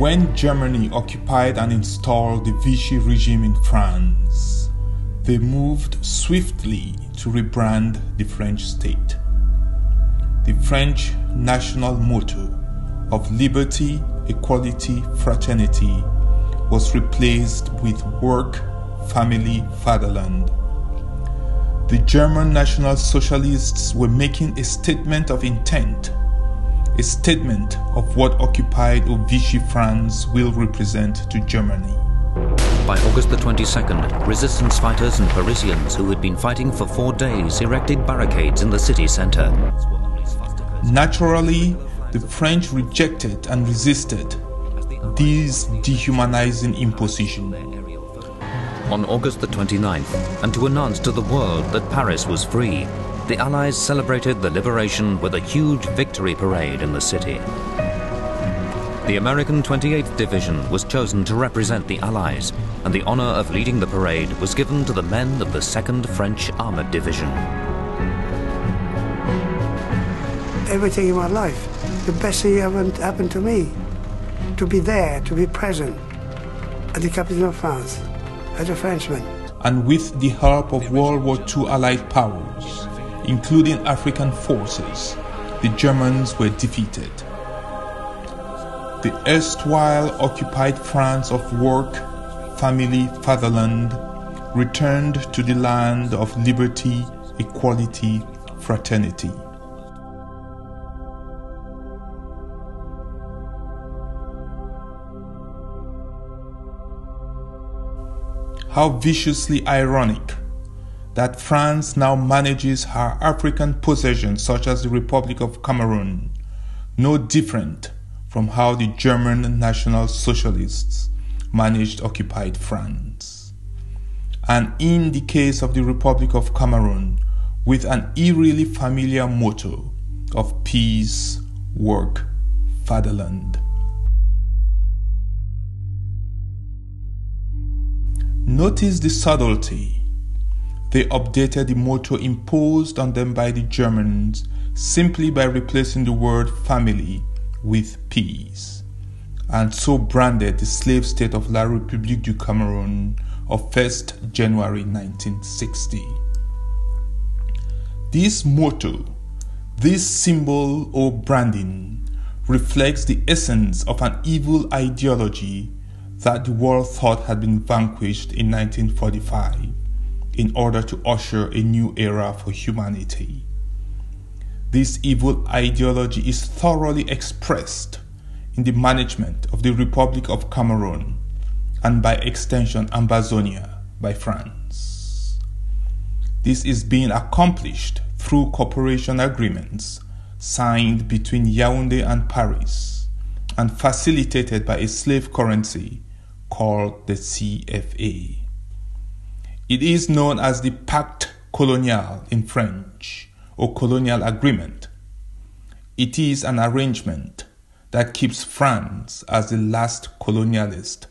When Germany occupied and installed the Vichy regime in France, they moved swiftly to rebrand the French state. The French national motto of liberty, equality, fraternity was replaced with work, family, fatherland. The German National Socialists were making a statement of intent, a statement of what occupied or Vichy France will represent to Germany. By August the 22nd, resistance fighters and Parisians who had been fighting for 4 days erected barricades in the city centre. Naturally, the French rejected and resisted this dehumanizing imposition. On August the 29th, and to announce to the world that Paris was free, the Allies celebrated the liberation with a huge victory parade in the city. The American 28th Division was chosen to represent the Allies, and the honor of leading the parade was given to the men of the 2nd French Armored Division. Everything in my life, the best thing ever happened to me, to be there, to be present at the capital of France, as a Frenchman. And with the help of World War II Allied powers, including African forces, the Germans were defeated. The erstwhile occupied France of work, family, fatherland returned to the land of liberty, equality, fraternity. How viciously ironic that France now manages her African possessions such as the Republic of Cameroon, no different from how the German National Socialists managed occupied France. And in the case of the Republic of Cameroon, with an eerily familiar motto of peace, work, fatherland. Notice the subtlety. They updated the motto imposed on them by the Germans simply by replacing the word family with peace, and so branded the slave state of La République du Cameroun of 1st January 1960. This motto, this symbol or branding, reflects the essence of an evil ideology that the world thought had been vanquished in 1945 in order to usher a new era for humanity. This evil ideology is thoroughly expressed in the management of the Republic of Cameroon and by extension Ambazonia by France. This is being accomplished through cooperation agreements signed between Yaoundé and Paris and facilitated by a slave currency called the CFA. It is known as the Pacte Coloniale in French, or colonial agreement. It is an arrangement that keeps France as the last colonialist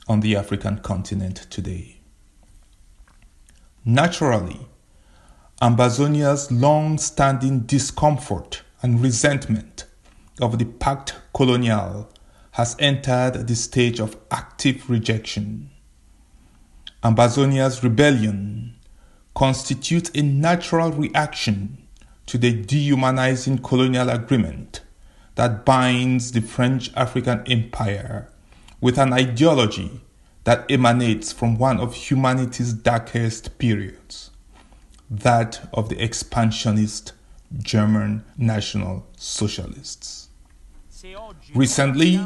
on the African continent today. Naturally, Ambazonia's long-standing discomfort and resentment of the Pacte Coloniale has entered the stage of active rejection. Ambazonia's rebellion constitutes a natural reaction to the dehumanizing colonial agreement that binds the French African Empire with an ideology that emanates from one of humanity's darkest periods, that of the expansionist German National Socialists. Recently,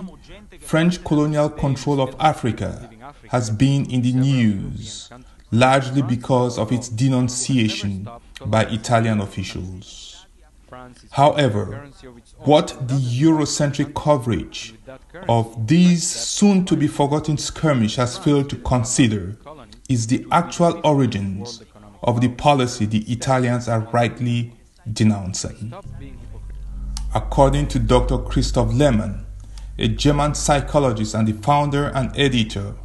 French colonial control of Africa has been in the news, largely because of its denunciation by Italian officials. However, what the Eurocentric coverage of this soon-to-be-forgotten skirmish has failed to consider is the actual origins of the policy the Italians are rightly denouncing. According to Dr. Christoph Lehmann, a German psychologist and the founder and editor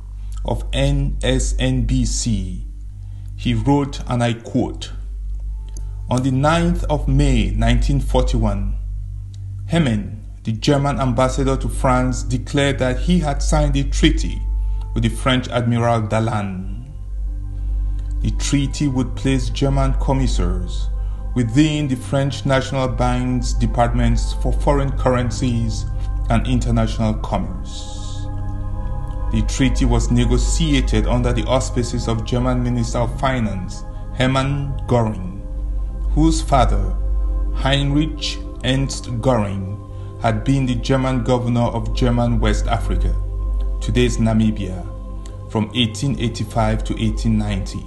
of NSNBC, he wrote, and I quote, "On the 9th of May 1941, Hemen, the German ambassador to France declared that he had signed a treaty with the French Admiral Dallan. The treaty would place German commissars within the French National Bank's departments for foreign currencies and international commerce. The treaty was negotiated under the auspices of German Minister of Finance Hermann Göring, whose father, Heinrich Ernst Göring, had been the German governor of German West Africa, today's Namibia, from 1885 to 1890.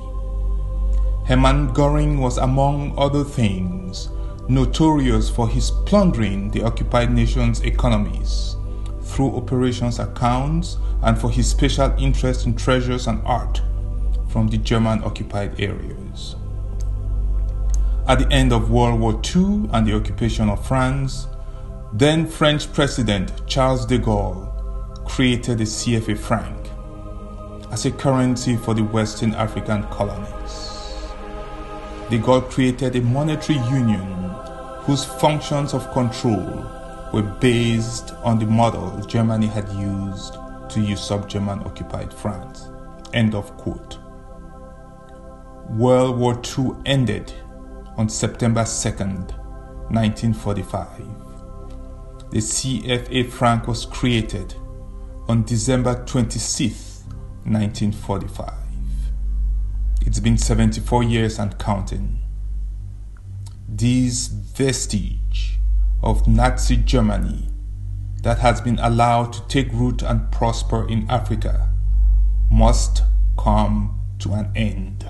Hermann Göring was, among other things, notorious for his plundering the occupied nation's economies through operations accounts and for his special interest in treasures and art from the German-occupied areas. At the end of World War II and the occupation of France, then French President Charles de Gaulle created the CFA franc as a currency for the Western African colonies. De Gaulle created a monetary union whose functions of control were based on the model Germany had used to usurp German-occupied France. End of quote. World War II ended on September 2nd, 1945. The CFA franc was created on December 26th, 1945. It's been 74 years and counting. This vestige of Nazi Germany that has been allowed to take root and prosper in Africa must come to an end.